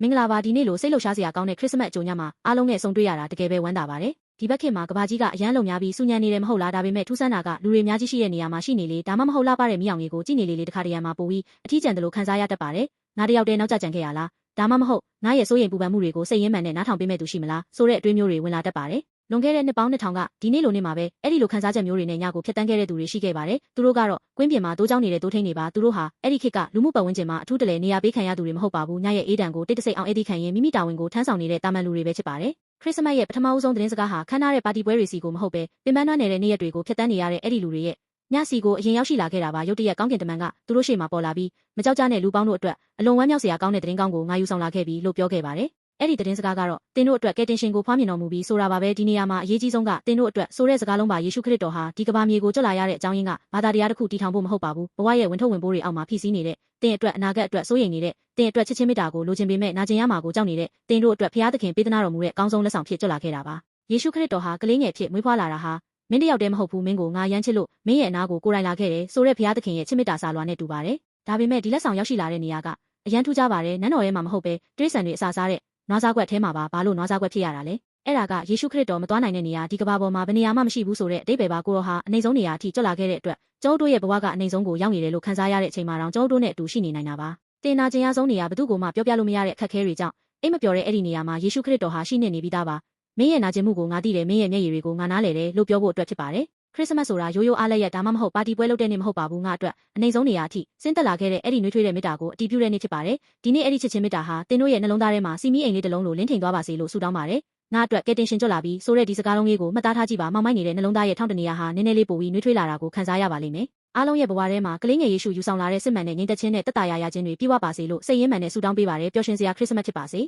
မင်္ဂလာပါဒီနေ့လိုစိတ်လှုပ်ရှားစရာကောင်းတဲ့ခရစ်စမတ်အကြိုညမှာအားလုံးနဲ့ဆုံတွေ့ရတာတကယ်ပဲဝမ်းသာပါတယ်ဒီဘက်ခေတ်မှာကဘာကြီးကအရန်လုံများပြီးစူညံနေတယ်မဟုတ်လားဒါပေမဲ့ထူးဆန်းတာကလူတွေများကြီးရှိတဲ့နေရာမှာရှိနေလေဒါမှမဟုတ်လှပတဲ့မိအောင်ကြီးကိုကြည့်နေလေတခါတရံမှာပို့ပြီးအထီးကျန်တယ်လို့ခံစားရတတ်ပါတယ်ငါတယောက်တည်းနောက်ကျကြံခဲ့ရလားဒါမှမဟုတ်ငါရဲ့စိုးရိမ်ပူပန်မှုတွေကိုစိတ်ရင်းမှန်နဲ့နားထောင်ပေးမဲ့သူရှိမလားဆိုတဲ့အတွေးမျိုးတွေဝင်လာတတ်ပါတယ်လွန်ခဲ့တဲ့နှစ်ပေါင်း2000ကဒီနေ့လိုနေ့မှာပဲအဲ့ဒီလိုခံစားချက်မျိုးတွေနဲ့ညကိုဖျက်တမ်းခဲ့တဲ့သူတွေရှိခဲ့ပါတယ်သူတို့ကတော့ကွင်းပြင်မှာတိုးချောင်းနေတဲ့တိုးထိန်တွေပါသူတို့ဟာအဲ့ဒီခေတ်ကလူမှုပတ်ဝန်းကျင်မှာအထူးတလဲနေရာပေးခံရသူတွေမဟုတ်ပါဘူးညရဲ့အေးတံကိုတိတ်တဆိတ်အောင်အေးဒီခံရင်မိမိတာဝန်ကိုထမ်းဆောင်နေတဲ့တာမန်လူတွေပဲဖြစ်ပါတယ်ခရစ်စမတ်ရဲ့ပထမဦးဆုံးသတင်းစကားဟာခမ်းနားတဲ့ပါတီပွဲတွေစီကိုမဟုတ်ပဲပင်ပန်းနှွမ်းနေတဲ့နေ့ရက်တွေကိုဖျက်တမ်းနေရတဲ့အဲ့ဒီလူတွေရဲ့ညစီကိုအရင်ရောက်ရှိလာခဲ့တာပါရုတ်တရက်ကောင်းကင်တမန်ကသူတို့ရှေ့မှာပေါ်လာပြီးမကြောက်ကြတဲ့လူပေါင်းတို့အတွက်အလွန်ဝမ်းမြောက်စရာကောင်းတဲ့သတင်းကောင်းကိုငါယူဆောင်လာခဲ့ပြီလို့ပြောခဲ့ပါတယ်အဲ့ဒီသတင်းစကားကတော့သင်တို့အတွက်ကယ်တင်ရှင်ကိုဖွားမြင်တော်မူပြီးဆိုတာပါပဲဒီနေရာမှာအရေးကြီးဆုံးကသင်တို့အတွက်ဆိုတဲ့စကားလုံးပါယေရှုခရစ်တော်ဟာဒီကမ္ဘာမြေကိုကြွလာရတဲ့အကြောင်းရင်းကဘာသာတရားတစ်ခုတည်ထောင်ဖို့မဟုတ်ပါဘူးဘဝရဲ့ဝင်ထုတ်ဝင်ပိုးတွေအောက်မှာဖိစီးနေတဲ့သင်အတွက်အနာဂတ်အတွက်စိုးရိမ်နေတဲ့သင်အတွက်ချစ်ချင်းမေတ္တာကိုလိုချင်ပေမဲ့နာကျင်ရမှာကိုကြောက်နေတဲ့သင်တို့အတွက်ဖခင်သခင်ပေးသနာတော်မူတဲ့အကောင်းဆုံးလက်ဆောင်ဖြစ်ကြွလာခဲ့တာပါယေရှုခရစ်တော်ဟာကလေးငယ်ဖြစ်မွေးဖွားလာတာဟာမင်းတယောက်တည်းမဟုတ်ဘူးမင်းကိုငါရမ်းချစ်လို့မင်းရဲ့အနာကိုကိုယ်တိုင်လာခဲ့တယ်ဆိုတဲ့ဖခင်သခင်ရဲ့ချစ်မေတ္တာစာလွှာနဲ့တူပါတယ်ဒါပေမဲ့ဒီလက်ဆောင်ရောက်ရှိလာတဲ့နေရာကအရန်ထူးခြားပါတယ်နန်းတော်ထဲမှာမဟုတ်ပဲတိရစ္ဆာန်တွေအစာစားတဲ့နွားစားကွက်ထဲမှာပါဘာလို့နွားစားကွက်ဖြစ်ရတာလဲအဲ့ဒါကယေရှုခရစ်တော်မသွားနိုင်တဲ့နေရာဒီကမ္ဘာပေါ်မှာဘယ်နေရာမှမရှိဘူးဆိုတဲ့အတိတ်ပဲပါကိုတော်ဟာအနေဆုံးနေရာအထိကြွလာခဲ့တဲ့အတွက်ကျုပ်တို့ရဲ့ဘဝကအနေဆုံးကိုရောက်နေတယ်လို့ခံစားရတဲ့အချိန်မှာတော့ကျုပ်တို့နဲ့အတူရှိနေနိုင်တာပါတင်နာကျင်ရဆုံးနေရာဘသူ့ကိုမှပြောပြလို့မရတဲ့အခက်အခဲတွေကြောင့်အိမ်မပျော်တဲ့အဲ့ဒီနေရာမှာယေရှုခရစ်တော်ဟာရှိနေပြီးသားပါမင်းရဲ့နာကျင်မှုကိုငါသိတယ်မင်းရဲ့မျက်ရည်တွေကိုငါနားလေတယ်လို့ပြောဖို့အတွက်ဖြစ်ပါတယ်ခရစ်စမတ်ဆိုတာရိုးရိုးအားလက်ရက်ဒါမှမဟုတ်ပါတီပွဲလုပ်တဲ့နေ့မဟုတ်ပါဘူးငါအတွက်အနေဆုံးနေရာအထိဆင်းသက်လာခဲ့တဲ့အဲ့ဒီနှွေးထွေးတဲ့မေတ္တာကိုအတည်ပြုတဲ့နေ့ဖြစ်ပါတယ်ဒီနေ့အဲ့ဒီချစ်ချင်းမေတ္တာဟာသင်တို့ရဲ့နှလုံးသားထဲမှာစီမီအိမ်လေးတစ်လုံးလိုလင်းထိန်သွားပါစေလို့ဆုတောင်းပါတယ်ငါအတွက်ကယ်တင်ရှင်ကြွလာပြီးဆိုတဲ့ဒီစကားလုံးလေးကိုမှတ်သားထားကြည့်ပါမောင်မိုက်နေတဲ့နှလုံးသားရဲ့ထောင့်တနေရာဟာနည်းနည်းလေးပိုပြီးနှွေးထွေးလာတာကိုခံစားရပါလိမ့်မယ်အားလုံးရဲ့ဘဝထဲမှာကလေးငယ်ယေရှုယူဆောင်လာတဲ့စစ်မှန်တဲ့ငြိမ်သက်ခြင်းနဲ့တက်တာရခြင်းတွေပြည့်ဝပါစေလို့စိတ်ရင်းမှန်နဲ့ဆုတောင်းပေးပါတယ်ပျော်ရွှင်စရာခရစ်စမတ်ဖြစ်ပါစေ